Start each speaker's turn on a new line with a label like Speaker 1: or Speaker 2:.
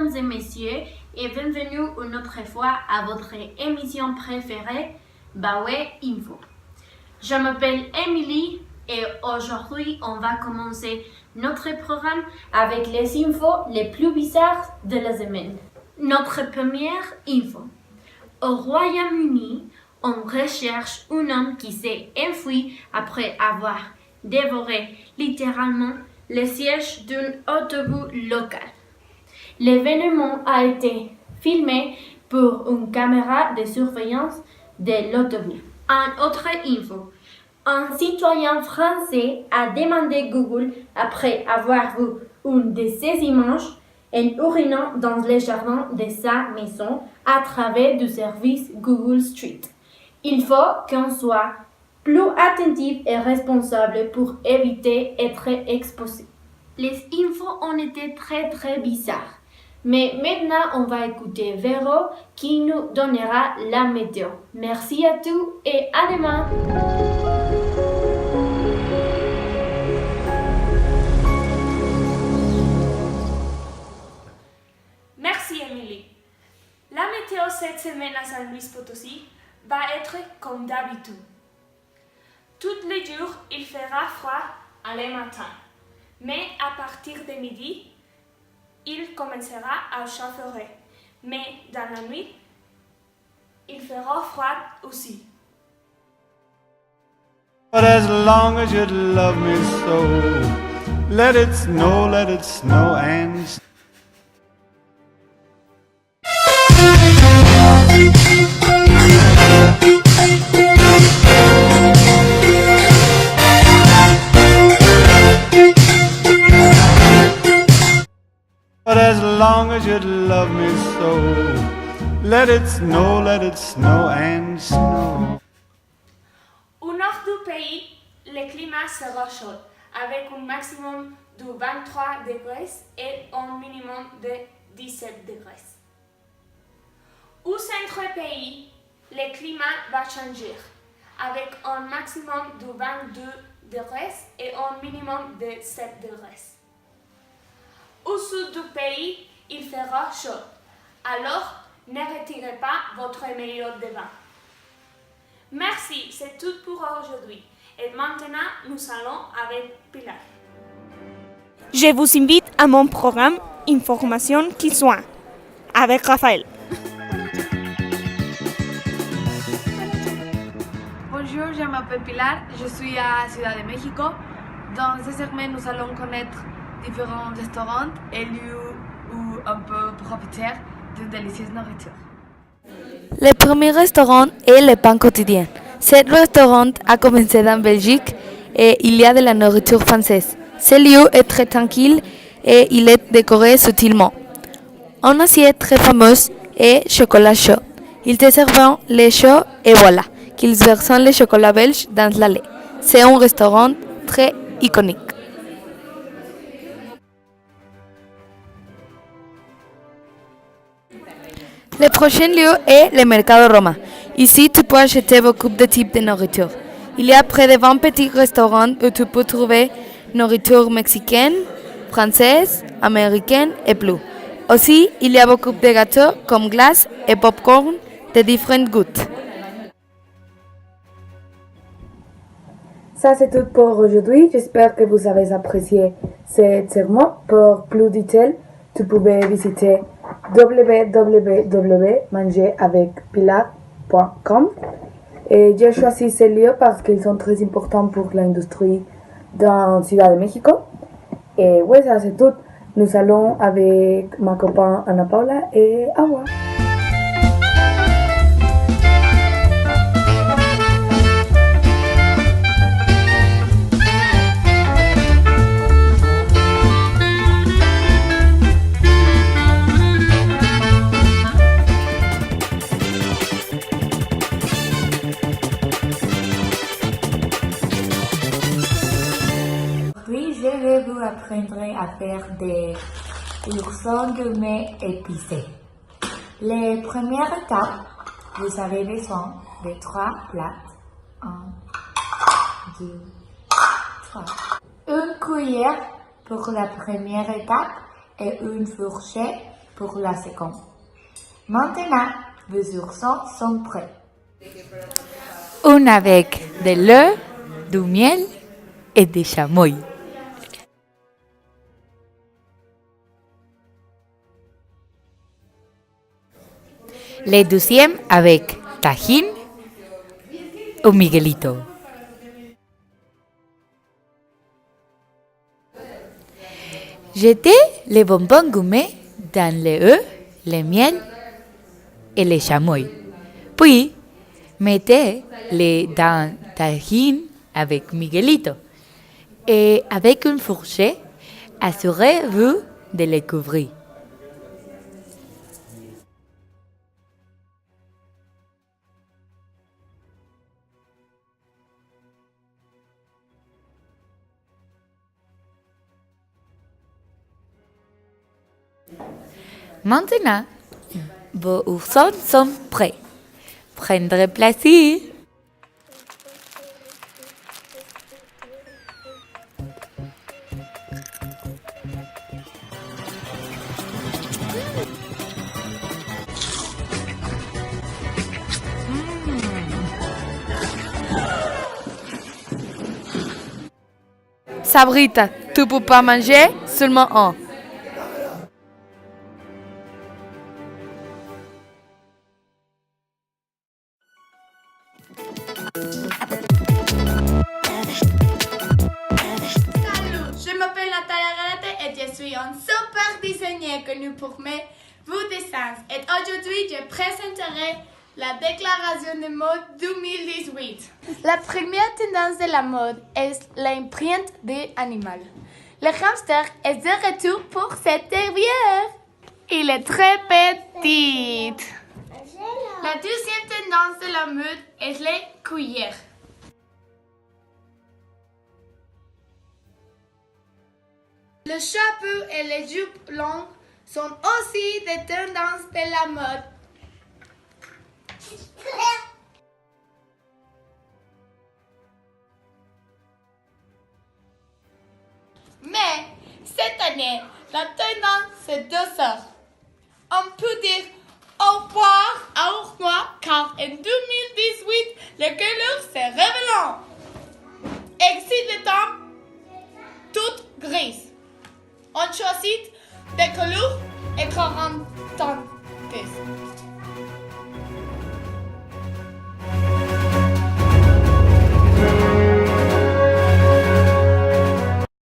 Speaker 1: mesdames et messieurs, et bienvenue une autre fois à votre émission préférée, Baoué Info. Je m'appelle Emily et aujourd'hui on va commencer notre programme avec les infos les plus bizarres de la semaine. Notre première info. Au Royaume-Uni, on recherche un homme qui s'est enfui après avoir dévoré littéralement le siège d'un autobus local. L'événement a été filmé pour une caméra de surveillance de l'autobus. En autre info, un citoyen français a demandé Google après avoir vu une de ses images en urinant dans le jardin de sa maison à travers du service Google Street. Il faut qu'on soit plus attentif et responsable pour éviter d'être exposé. Les infos ont été très bizarres. Mais maintenant, on va écouter Véro qui nous donnera la météo. Merci à tous et à demain!
Speaker 2: Merci Emily. La météo cette semaine à San Luis Potosí va être comme d'habitude. Tous les jours, il fera froid le matin, mais à partir de midi, il commencera à chauffer. Mais dans la nuit, il fera froid aussi.
Speaker 3: But as long as you love me so, let it snow and But as long as you love me so, let it snow and snow.
Speaker 2: Au nord du pays, le climat sera chaud, avec un maximum de 23 degrés et un minimum de 17 degrés. Au centre du pays, le climat va changer, avec un maximum de 22 degrés et un minimum de 7 degrés. Au sud du pays, il fera chaud, alors ne retirez pas votre maillot de bain. Merci, c'est tout pour aujourd'hui. Et maintenant, nous allons avec Pilar.
Speaker 4: Je vous invite à mon programme Information qui soigne avec Raphaël.
Speaker 5: Bonjour, je m'appelle Pilar, je suis à Ciudad de México. Dans ce segment, nous allons connaître différents restaurants et lieux où on peut profiter d'une délicieuse nourriture.
Speaker 6: Le premier restaurant est le Pain Quotidien. Ce restaurant a commencé en Belgique et il y a de la nourriture française. Ce lieu est très tranquille et il est décoré subtilement. Un assiette très fameuse est chocolat chaud. Ils te servent le chaud et voilà, qu'ils versent le chocolat belge dans la lait. C'est un restaurant très iconique. Le prochain lieu est le Mercado Roma. Ici, tu peux acheter beaucoup de types de nourriture. Il y a près de 20 petits restaurants où tu peux trouver nourriture mexicaine, française, américaine et plus. Aussi, il y a beaucoup de gâteaux comme glace et popcorn de différents goûts.
Speaker 7: Ça c'est tout pour aujourd'hui. J'espère que vous avez apprécié ce segment. Pour plus de détails, tu pouvais visiter www.mangeravecpilar.com. Et j'ai choisi ces lieux parce qu'ils sont très importants pour l'industrie dans Ciudad de México. Et ouais, ça c'est tout. Nous allons avec ma copine Ana Paula et Awa.
Speaker 8: Aujourd'hui, je vais vous apprendre à faire des oursons gourmet épicés. Les premières étapes, vous avez besoin de 3 plats. 1, 2, 3. Une cuillère pour la première étape et une fourchette pour la seconde. Maintenant, vos oursons sont prêts.
Speaker 6: Un avec de l'œuf, du miel et des chamois. Le deuxième avec tajín ou Miguelito. Jetez les bonbons gourmets dans les œufs, le miel et les chamois. Puis, mettez-les dans tajín avec Miguelito. Et avec une fourchette, assurez-vous de les couvrir. Maintenant, vos oursons sont prêts. Prendrez plaisir.
Speaker 7: Sabrita, tu peux pas manger, seulement un.
Speaker 9: Je m'appelle Natalia Galate et je suis un super designer connu pour mes vos dessins. Et aujourd'hui, je présenterai la déclaration de mode 2018. La première tendance de la mode est l'empreinte des animaux. Le hamster est de retour pour cette derrière. Il est très petit. La deuxième tendance de la mode est les cuillères. Le chapeau et les jupes longues sont aussi des tendances de la mode. Mais cette année, la tendance est deux heures. On peut dire au revoir à Ournois car en 2018, les couleurs se révélant. Excitant, toutes grises. On choisit des couleurs éclatantes.